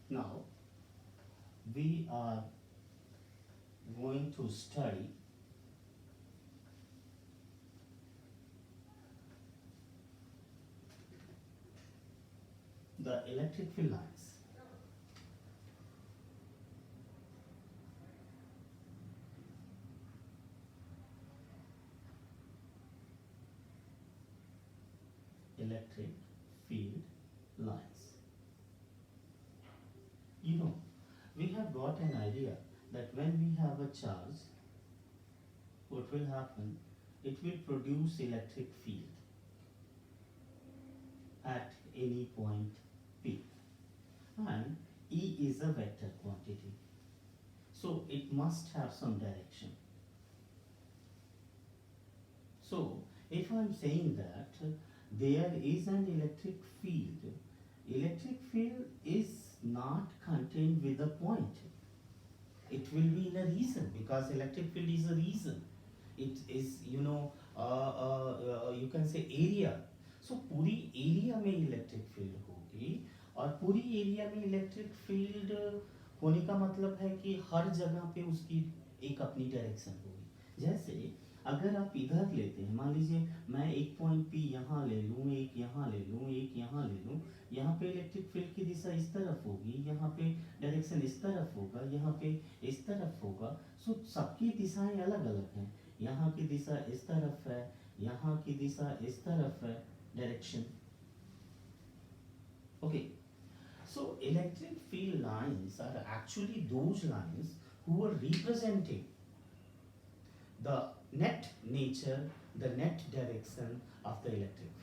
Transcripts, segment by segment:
Now we are going to study the electric field lines. Electric field lines. You know, we have got an idea that when we have a charge, what will happen? It will produce electric field at any point P, and E is a vector quantity, so it must have some direction. So if I am saying that there is an electric field is not contained with a point. It will be in a region, because electric field is a region. It is, you can say area. So पूरी area में electric field होगी, और पूरी area में electric field होने का मतलब है कि हर जगह पे उसकी एक अपनी डायरेक्शन होगी। जैसे अगर आप इधर लेते हैं, मान लीजिए मैं एक पॉइंट पी यहाँ ले लूँ, एक यहाँ ले लूँ, एक यहाँ ले लूँ, यहाँ पे इलेक्ट्रिक फील्ड की दिशा इस तरफ होगी, यहाँ पे डायरेक्शन इस तरफ होगा, यहाँ पे इस तरफ होगा। सो सबकी दिशाएं अलग अलग हैं। यहाँ की दिशा इस तरफ है, यहाँ की दिशा इस तरफ है, direction. Okay, so electric field lines are actually those lines who are representing the net nature, the net direction of the electric field.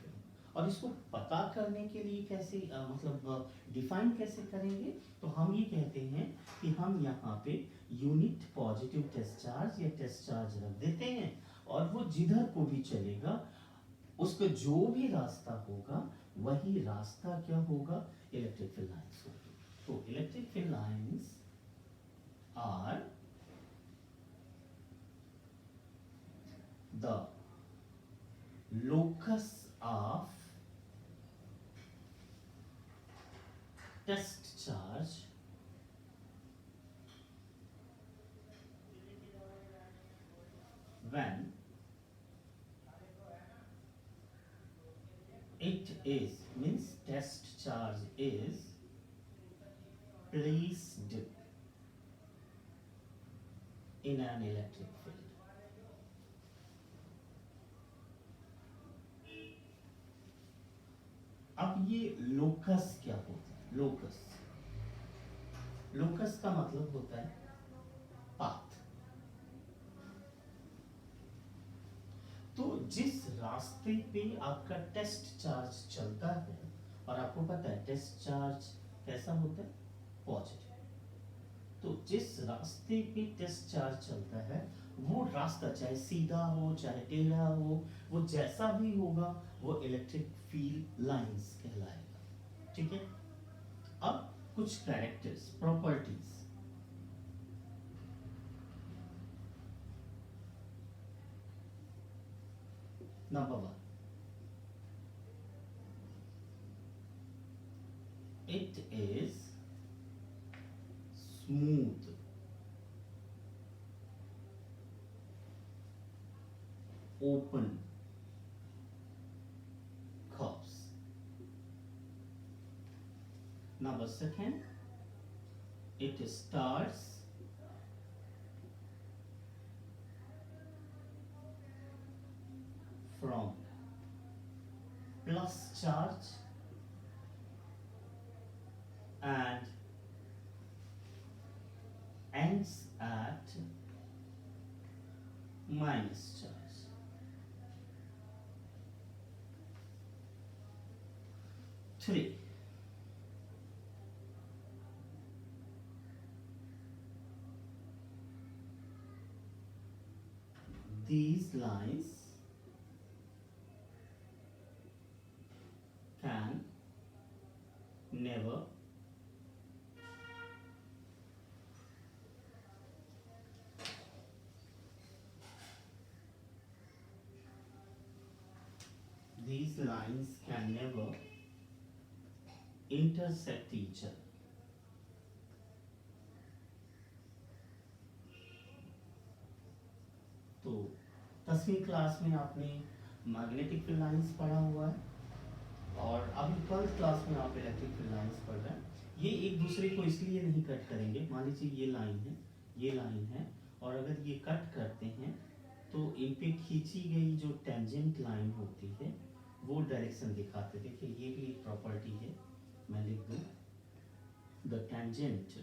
और इसको पता करने के लिए कैसे मतलब डिफाइन कैसे करेंगे, तो हम ये कहते हैं कि हम यहाँ पे यूनिट पॉजिटिव टेस्ट चार्ज या टेस्ट चार्ज रख देते हैं, और वो जिधर को भी चलेगा उसका जो भी रास्ता होगा वही रास्ता क्या होगा, इलेक्ट्रिक फील्ड लाइंस होगी। तो electric field lines are the locus of test charge when it is, means test charge is placed in an electric field. अब ये लोकस क्या होता है? लोकस, लोकस का मतलब होता है पाथ। तो जिस रास्ते पे आपका टेस्ट चार्ज चलता है, और आपको पता है टेस्ट चार्ज कैसा होता है, पॉजिटिव। तो जिस रास्ते पे टेस्ट चार्ज चलता है, वो रास्ता चाहे सीधा हो चाहे टेढ़ा हो, वो जैसा भी होगा वो इलेक्ट्रिक फील्ड लाइंस कहलाएगा। ठीक है, अब कुछ characters, properties. Number 1, it is smooth, open curves. Number 2, it starts from plus charge and ends at minus charge. 3, these lines can never these lines can never intersect each other. तो 10वीं class में आपने magnetic field lines पढ़ा हुआ है और अभी 12th class में आप इलेक्ट्रिक फील्ड लाइंस पढ़ रहे हैं। ये एक दूसरे को इसलिए नहीं कट करेंगे, मान लीजिए ये लाइन है, ये लाइन है, और अगर ये कट करते हैं तो इन पे खींची गई जो टेंजेंट लाइन होती है वो डायरेक्शन दिखाते। देखिए ये भी एक प्रॉपर्टी है, मैं लिख दूं, the tangent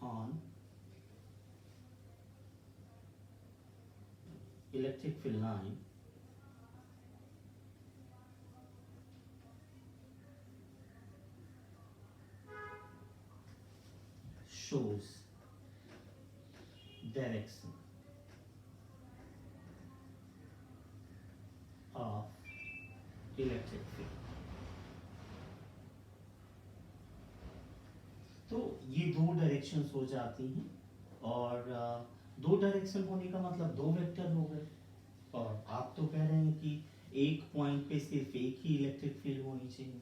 on electric field line shows direction of electric field। तो ये दो डायरेक्शंस हो जाती हैं, और दो डायरेक्शन होने का मतलब दो वेक्टर हो गए। और आप तो कह रहे हैं कि एक पॉइंट पे सिर्फ एक ही इलेक्ट्रिक फील्ड होनी चाहिए,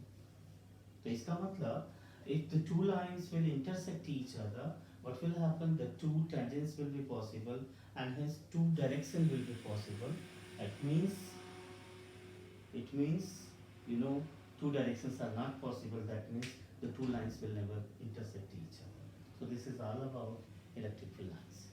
तो इसका मतलब if the two lines will intersect each other, what will happen, the two tangents will be possible and hence two direction will be possible. It means two directions are not possible, that means the two lines will never intersect each other. So this is all about electric field lines.